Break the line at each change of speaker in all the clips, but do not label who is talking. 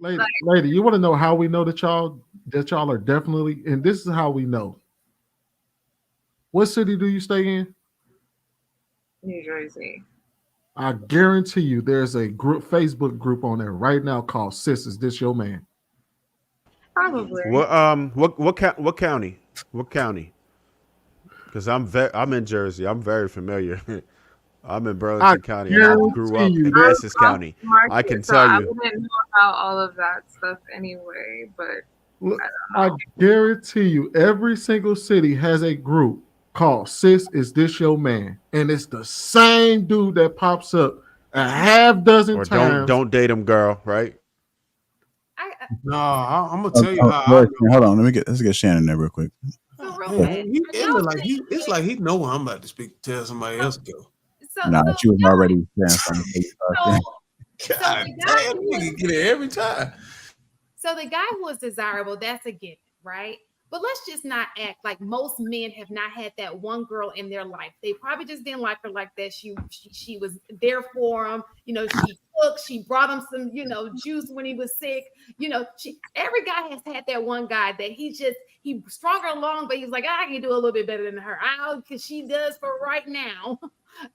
lady, you want to know how we know that y'all are definitely, and this is how we know. What city do you stay in?
New Jersey.
I guarantee you, there's a group Facebook group on there right now called "Sis, Is This Your Man?"
Probably.
What county? What county? Because I'm in Jersey. I'm very familiar. I'm in
I
Burlington County, and I grew
guarantee
up
you
in
that.
Essex
I'm
County. I can
market, so
tell
I
you.
wouldn't know about all of that stuff anyway. But
Look,
I don't
I
know.
guarantee you, every single city has a group called "Sis, Is This Your Man?" and it's the same dude that pops up a half dozen
Or don't
times.
don't date him, girl. Right?
I
No, I'm gonna tell you how I
Hold
know.
on. Let's get Shannon there real quick.
so real
Man,
Yeah.
fast.
he
I
it
know
look like he it's
that
like he know when I'm about to speak. Tell somebody
so
else to go.
Nah,
so
she was already saying something before you
so
started.
so
God
the guy
damn,
who was
nigga get it every time.
So the guy who was desirable, that's a given, right? But let's just not act like most men have not had that one girl in their life. They probably just didn't like her like that. She was there for him. You know, she cooked. She brought him some, juice when he was sick. Every guy has had that one guy that he strung her along, but he's like, I can do a little bit better than her. Because she does for right now.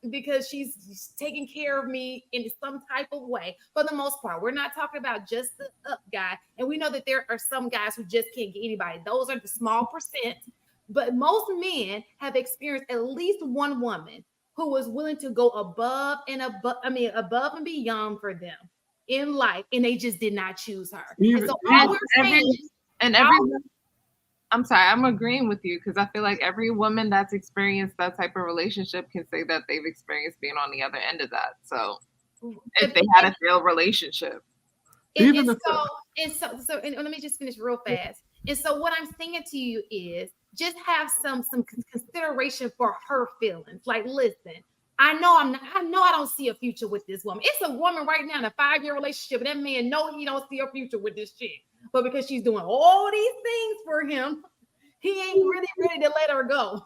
Because she's taking care of me in some type of way. For the most part, we're not talking about just the up guy. And we know that there are some guys who just can't get anybody. Those are the small percent. But most men have experienced at least one woman who was willing to go above and beyond for them in life, and they just did not choose her. And
Even,
so all
even
and
we're
every
saying,
and every I'm sorry, I'm agreeing with you because I feel like every woman that's experienced that type of relationship can say that they've experienced being on the other end of that. So if they had a failed relationship.
And,
even
and
if
so and let me just finish real fast. And so what I'm saying to you is just have some consideration for her feelings. Like, listen, I know I don't see a future with this woman. It's a woman right now in a 5-year relationship, and that man know he don't see a future with this chick. But because she's doing all these things for him, he ain't really ready to let her go.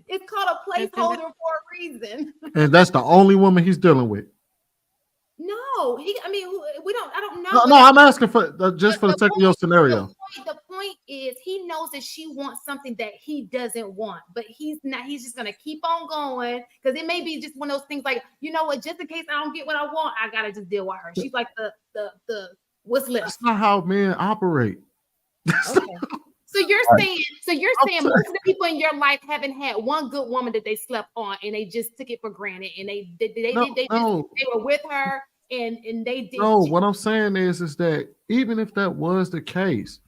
It's called a placeholder for a reason.
and that's the only woman he's dealing with.
No, we don't. I don't know.
No,
But
no, I'm asking for just for the
the
sake of your
the
scenario.
the point is he knows that she wants something that he doesn't want, but he's not. He's just gonna keep on going because it may be just one of those things. Like, you know what? Just in case I don't get what I want, I gotta just deal with her. She's like the what's left.
That's not how men operate.
Okay. So you're
All right.
saying most of the people in your life haven't had one good woman that they slept on and they just took it for granted and
No, no,
they were with her and they did.
no. What I'm saying is that even if that was the case,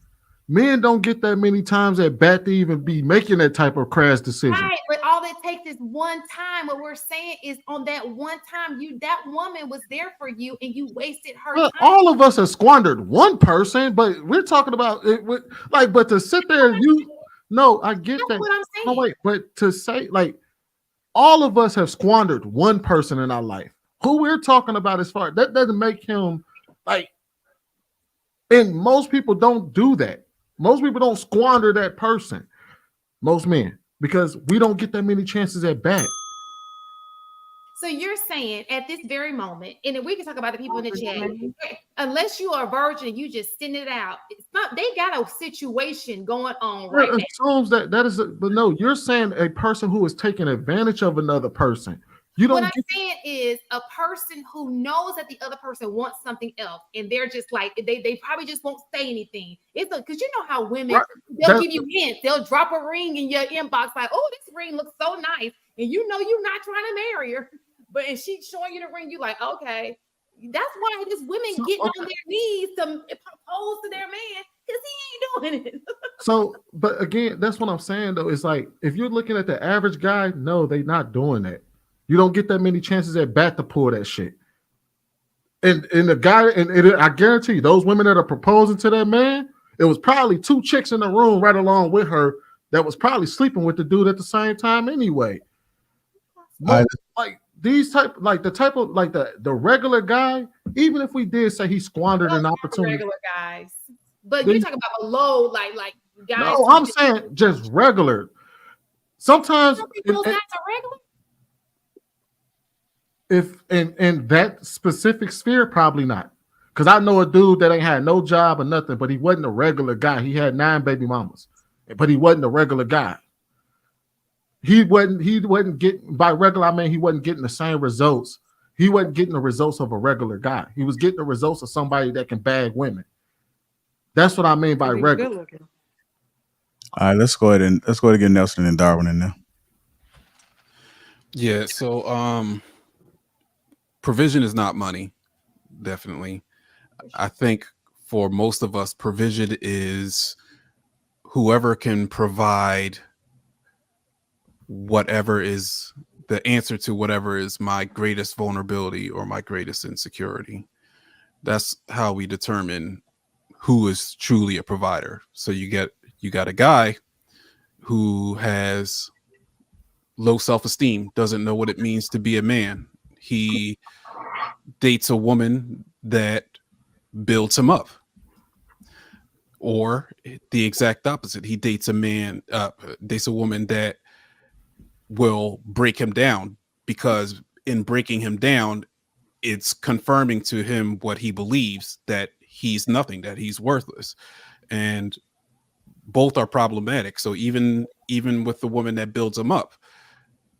men don't get that many times at bat to even be making that type of crash decision.
Right, but all it takes is one time. What we're saying is on that one time, that woman was there for you and you wasted her
Well,
time.
all of us have squandered one person, but we're talking about it. But to sit there, no, I get
That's
that.
what I'm
No,
saying.
wait, but to say all of us have squandered one person in our life. Who we're talking about as far that doesn't make him like, and most people don't do that. Most people don't squander that person. Most men, because we don't get that many chances at bat.
So you're saying at this very moment, and then we can talk about the people in the chat. Unless you are a virgin, you just send it out. It's not. They got a situation going on right
It
now.
assumes that is, but no, you're saying a person who is taking advantage of another person. You
What
don't
I'm
get.
saying is a person who knows that the other person wants something else, and they're just like they probably just won't say anything. It's because you know how women
Right.
they'll give you hints. They'll drop a ring in your inbox like, "Oh, this ring looks so nice," and you know you're not trying to marry her, but and she's showing you the ring, you like, okay. That's why there's women getting on their knees to propose to their man because he ain't doing it.
So, but again, that's what I'm saying though. It's like if you're looking at the average guy, no, they're not doing that. You don't get that many chances at bat to pull that shit. And the guy, I guarantee you, those women that are proposing to that man, it was probably two chicks in the room right along with her that was probably sleeping with the dude at the same time anyway.
I,
Like these type, like the type of like the regular guy, even if we did say he squandered an opportunity.
Regular guys, but you're talking about below, like guys.
No, I'm saying just regular. Sometimes
Those guys are regular.
if in that specific sphere, probably not. Because I know a dude that ain't had no job or nothing, but he wasn't a regular guy. He had 9 baby mamas, but he wasn't a regular guy. He wasn't getting, by regular, I mean he wasn't getting the same results. He wasn't getting the results of a regular guy. He was getting the results of somebody that can bag women. That's what I mean by regular.
All right, let's go ahead and get Nelson and Darwin in there.
Yeah, so provision is not money, definitely. I think for most of us, provision is whoever can provide whatever is the answer to whatever is my greatest vulnerability or my greatest insecurity. That's how we determine who is truly a provider. So you got a guy who has low self-esteem, doesn't know what it means to be a man. He dates a woman that builds him up. Or the exact opposite. He dates a woman that will break him down, because in breaking him down, it's confirming to him what he believes, that he's nothing, that he's worthless. And both are problematic. So even with the woman that builds him up,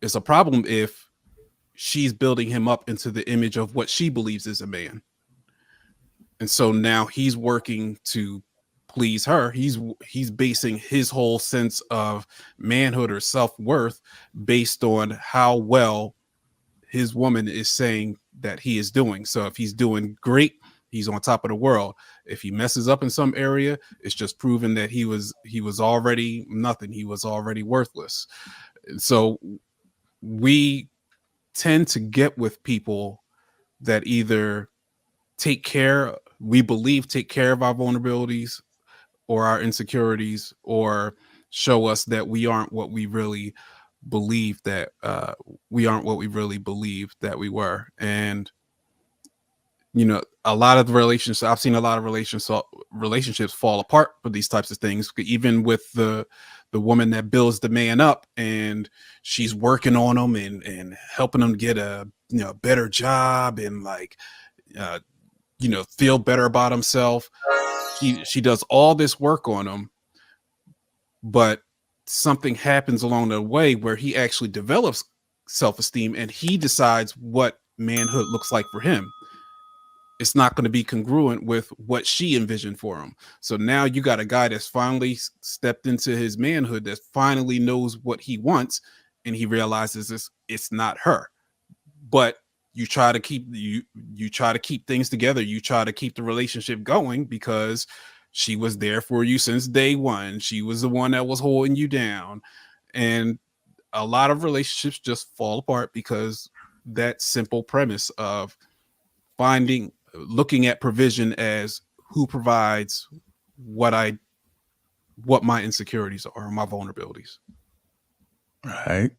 it's a problem if she's building him up into the image of what she believes is a man. And so now he's working to please her. He's basing his whole sense of manhood or self-worth based on how well his woman is saying that he is doing. So if he's doing great, he's on top of the world. If he messes up in some area, it's just proven that he was already nothing. He was already worthless. So we tend to get with people that either take care of our vulnerabilities or our insecurities, or show us that we aren't what we really believe that we we were. And a lot of the relationships, I've seen a lot of relationships fall apart with these types of things, even with the woman that builds the man up and she's working on him and helping him get a better job and feel better about himself. She does all this work on him, but something happens along the way where he actually develops self-esteem and he decides what manhood looks like for him. It's not going to be congruent with what she envisioned for him. So now you got a guy that's finally stepped into his manhood, that finally knows what he wants, and he realizes it's not her. But you try to keep things together. You try to keep the relationship going because she was there for you since day one. She was the one that was holding you down. And a lot of relationships just fall apart because that simple premise of looking at provision as who provides what my insecurities are, my vulnerabilities.
Right.